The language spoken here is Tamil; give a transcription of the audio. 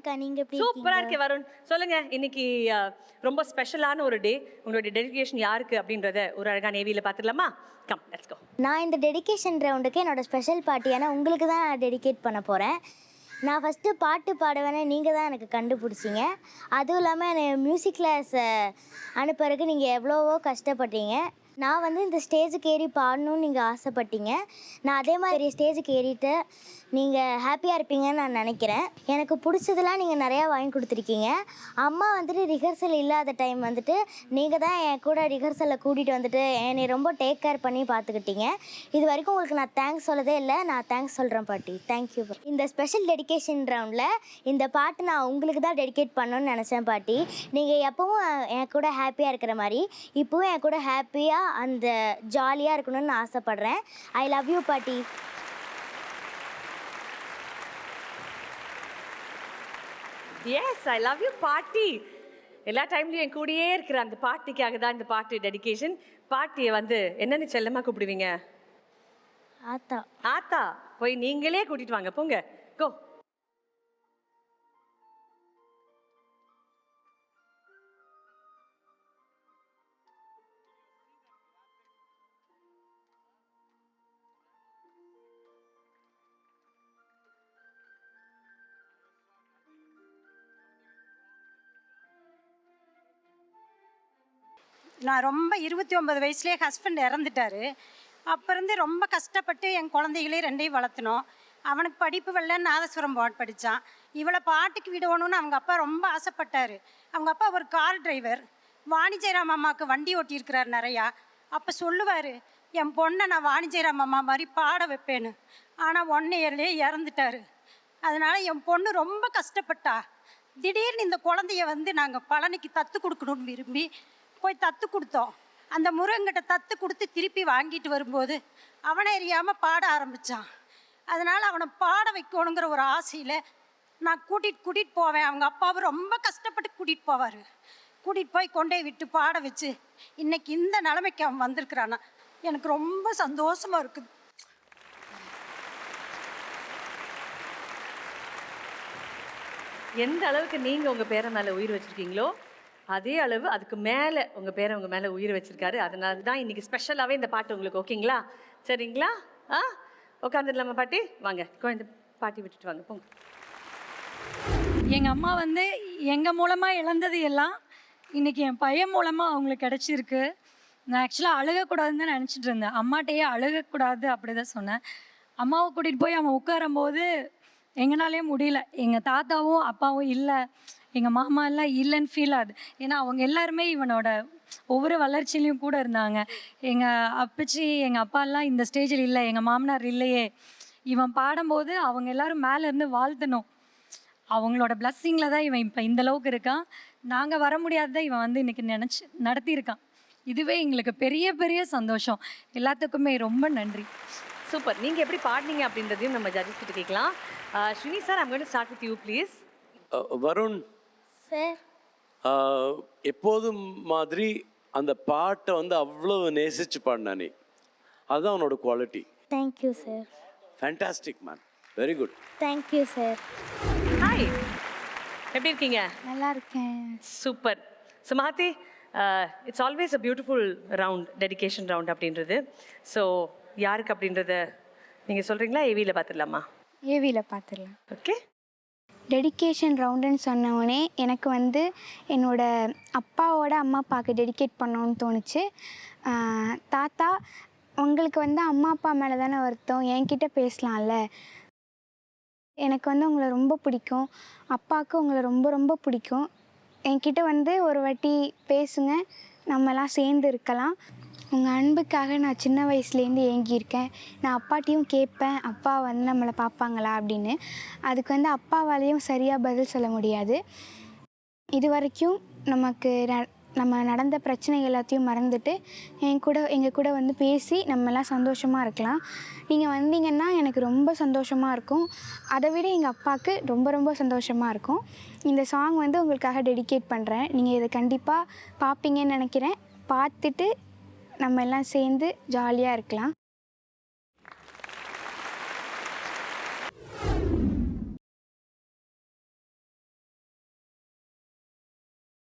இருக்கேன்க்கா. நீங்க எப்படி சூப்பரா இருக்கீங்க? இருக்கே வருண். சொல்லுங்க, இன்னைக்கு ரொம்ப ஸ்பெஷலான ஒரு டே. உங்களுடைய டெடிகேஷன் யாருக்கு அப்படின்றத ஒரு அழகான ஏவியில் பார்த்துடலாமா? Come let's go. நான் இந்த டெடிகேஷன் ரவுண்டுக்கு என்னோட ஸ்பெஷல் பார்ட்டியான உங்களுக்கு தான் டெடிகேட் பண்ண போகிறேன். நான் ஃபஸ்ட்டு பாட்டு பாடுவேன்னு நீங்கள் தான் எனக்கு கண்டுபிடிச்சிங்க. அதுவும் இல்லாமல் என்னை மியூசிக் கிளாஸ் அனுப்புறதுக்கு நீங்கள் எவ்வளவோ கஷ்டப்பட்டீங்க. நான் வந்து இந்த ஸ்டேஜுக்கு ஏறி பாடணும்னு நீங்கள் ஆசைப்பட்டீங்க. நான் அதே மாதிரி ஸ்டேஜுக்கு ஏறிட்டு நீங்கள் ஹாப்பியாக இருப்பீங்கன்னு நான் நினைக்கிறேன். எனக்கு பிடிச்சதெல்லாம் நீங்கள் நிறையா வாங்கி கொடுத்துருக்கீங்க. அம்மா வந்துட்டு ரிஹர்சல் இல்லாத டைம் வந்துட்டு நீங்கள் தான் என் கூட ரிஹர்சலில் கூட்டிகிட்டு வந்துட்டு என்னை ரொம்ப டேக் கேர் பண்ணி பார்த்துக்கிட்டீங்க. இது வரைக்கும் உங்களுக்கு நான் தேங்க்ஸ் சொல்லதே இல்லை. நான் தேங்க்ஸ் சொல்கிறேன் பாட்டி. தேங்க்யூ. இந்த ஸ்பெஷல் டெடிகேஷன் ரவுண்டில் இந்த பாட்டு நான் உங்களுக்கு தான் டெடிகேட் பண்ணணும்னு நினச்சேன் பாட்டி. நீங்கள் எப்பவும் என் கூட ஹாப்பியாக இருக்கிற மாதிரி இப்போவும் என் கூட ஹாப்பியாக அந்த ஜாலியாக இருக்கணும்னு நான் ஆசைப்பட்றேன். ஐ லவ் யூ பாட்டி. எஸ், ஐ லவ் யூ பாட்டி. எல்லா டைம்லையும் என் கூடயே இருக்கிற அந்த பாட்டிக்காக தான் இந்த பாட்டு டெடிகேஷன். பாட்டியை வந்து என்னன்னு செல்லமாக கூப்பிடுவீங்க? ஆத்தா. ஆத்தா. போய் நீங்களே கூட்டிட்டு வாங்க, போங்க. கோ. நான் ரொம்ப 29 வயசுலேயே ஹஸ்பண்ட் இறந்துட்டார். அப்போ இருந்து ரொம்ப கஷ்டப்பட்டு என் குழந்தைகளே ரெண்டையும் வளர்த்தினோம். அவனுக்கு படிப்பு வரல, நாதஸ்வரம் பாட்டு படித்தான். இவளை பாட்டுக்கு விடணும்னு அவங்க அப்பா ரொம்ப ஆசைப்பட்டார். அவங்க அப்பா ஒரு கார் டிரைவர். வாணிஜெயராம் அம்மாவுக்கு வண்டி ஓட்டியிருக்கிறார் நிறையா. அப்போ சொல்லுவார், என் பொண்ணை நான் வாணிஜெயராம் அம்மா மாதிரி பாட வைப்பேன்னு. ஆனால் 1 இயர்லேயே இறந்துட்டார். அதனால் என் பொண்ணு ரொம்ப கஷ்டப்பட்டா. திடீர்னு இந்த குழந்தைய வந்து நாங்கள் பழனிக்கு தத்து கொடுக்கணும்னு விரும்பி போய் தத்து கொடுத்தோம். அந்த முருகன்கிட்ட தத்து கொடுத்து திருப்பி வாங்கிட்டு வரும்போது அவனை அறியாமல் பாட ஆரம்பித்தான். அதனால் அவனை பாட வைக்கணுங்கிற ஒரு ஆசையில் நான் கூட்டிகிட்டு போவேன். அவங்க அப்பாவும் ரொம்ப கஷ்டப்பட்டு கூட்டிகிட்டு போவார். கூட்டிகிட்டு போய் கொண்டே விட்டு பாட வச்சு இன்னைக்கு இந்த நிலைமைக்கு அவன் வந்திருக்கிறானா. எனக்கு ரொம்ப சந்தோஷமாக இருக்குது. எந்த அளவுக்கு நீங்கள் உங்கள் பேரை மேலே உயிர் வச்சுருக்கீங்களோ அதே அளவு அதுக்கு மேலே உங்கள் பேரை உங்கள் மேலே உயிர் வச்சுருக்காரு. அதனால தான் இன்றைக்கி ஸ்பெஷலாகவே இந்த பாட்டு உங்களுக்கு. ஓகேங்களா? சரிங்களா? உட்காந்துடலாமா பாட்டி? வாங்க, குழந்தை பாட்டி விட்டுட்டு வாங்க, போங்க. எங்கள் அம்மா வந்து எங்கள் மூலமாக இழந்தது எல்லாம் இன்றைக்கி என் பையன் மூலமாக அவங்களுக்கு கிடச்சிருக்கு. நான் ஆக்சுவலாக அழுகக்கூடாதுன்னு தான் நினச்சிட்டு இருந்தேன். அம்மாட்டையே அழுகக்கூடாது அப்படி தான் சொன்னேன். அம்மாவை கூட்டிகிட்டு போய் அவன் உட்காரும்போது எங்களாலே முடியல. எங்கள் தாத்தாவும் அப்பாவும் இல்லை, எங்கள் மாமா எல்லாம் இல்லைன்னு ஃபீல் ஆகுது. ஏன்னா அவங்க எல்லாருமே இவனோட ஒவ்வொரு வளர்ச்சியிலையும் கூட இருந்தாங்க. எங்கள் அப்பச்சி எங்கள் அப்பாலாம் இந்த ஸ்டேஜில் இல்லை, எங்கள் மாமனார் இல்லையே. இவன் பாடும்போது அவங்க எல்லோரும் மேலேருந்து வாழ்த்தணும். அவங்களோட பிளஸ்ஸிங்கில் தான் இவன் இப்போ இந்தளவுக்கு இருக்கான். நாங்கள் வர முடியாததான் இவன் வந்து இன்றைக்கி நினச்சி நடத்தியிருக்கான். இதுவே எங்களுக்கு பெரிய பெரிய சந்தோஷம். எல்லாத்துக்குமே ரொம்ப நன்றி. சூப்பர். நீங்கள் எப்படி பாடினீங்க அப்படின்றதையும் நம்ம ஜட்ஜஸ் கிட்ட கேட்கலாம். Srini sir, I'm going to start with you please. Varun sir, எப்போதும் மாதிரி அந்த பாட்டை வந்து அவ்வளோ நேசிச்சு பாடினா நீ. அதுதான் உன்னோட quality. Thank you sir. Fantastic man, very good. Thank you sir. Hi, எப்படி இருக்கீங்க? நல்லா இருக்கேன். Super. Sumathi, it's always a beautiful round, dedication round அப்படின்றது. ஸோ யாருக்கு அப்படின்றத நீங்கள் சொல்கிறீங்களா? ஏவியில் பார்த்துடலாமா? ஏவியில் பார்த்துடலாம். ஓகே. டெடிகேஷன் ரவுண்டுன்னு சொன்னோடனே எனக்கு வந்து என்னோடய அப்பாவோட அம்மா அப்பாவுக்கு டெடிகேட் பண்ணணுன்னு தோணுச்சு. தாத்தா, உங்களுக்கு வந்து அம்மா அப்பா மேலே தானே வருத்தம், என்கிட்ட பேசலாம்ல. எனக்கு வந்து உங்களை ரொம்ப பிடிக்கும், அப்பாவுக்கு உங்களை ரொம்ப ரொம்ப பிடிக்கும். என்கிட்ட வந்து ஒரு வாட்டி பேசுங்க, நம்மலாம் சேர்ந்து இருக்கலாம். உங்கள் அன்புக்காக நான் சின்ன வயசுலேருந்து ஏங்கியிருக்கேன். நான் அப்பாட்டையும் கேட்பேன், அப்பா வந்து நம்மளை பார்ப்பாங்களா அப்படின்னு. அதுக்கு வந்து அப்பாவாலேயும் சரியாக பதில் சொல்ல முடியாது. இது வரைக்கும் நம்ம நடந்த பிரச்சனை எல்லாத்தையும் மறந்துட்டு எங்கள் கூட வந்து பேசி நம்மலாம் சந்தோஷமாக இருக்கலாம். நீங்கள் வந்தீங்கன்னா எனக்கு ரொம்ப சந்தோஷமாக இருக்கும். அதை விட எங்கள் அப்பாவுக்கு ரொம்ப ரொம்ப சந்தோஷமாக இருக்கும். இந்த சாங் வந்து உங்களுக்காக டெடிகேட் பண்ணுறேன். நீங்கள் இதை கண்டிப்பாக பார்ப்பீங்கன்னு நினைக்கிறேன். பார்த்துட்டு நம்ம எல்லாம் சேர்ந்து ஜாலியாக இருக்கலாம்.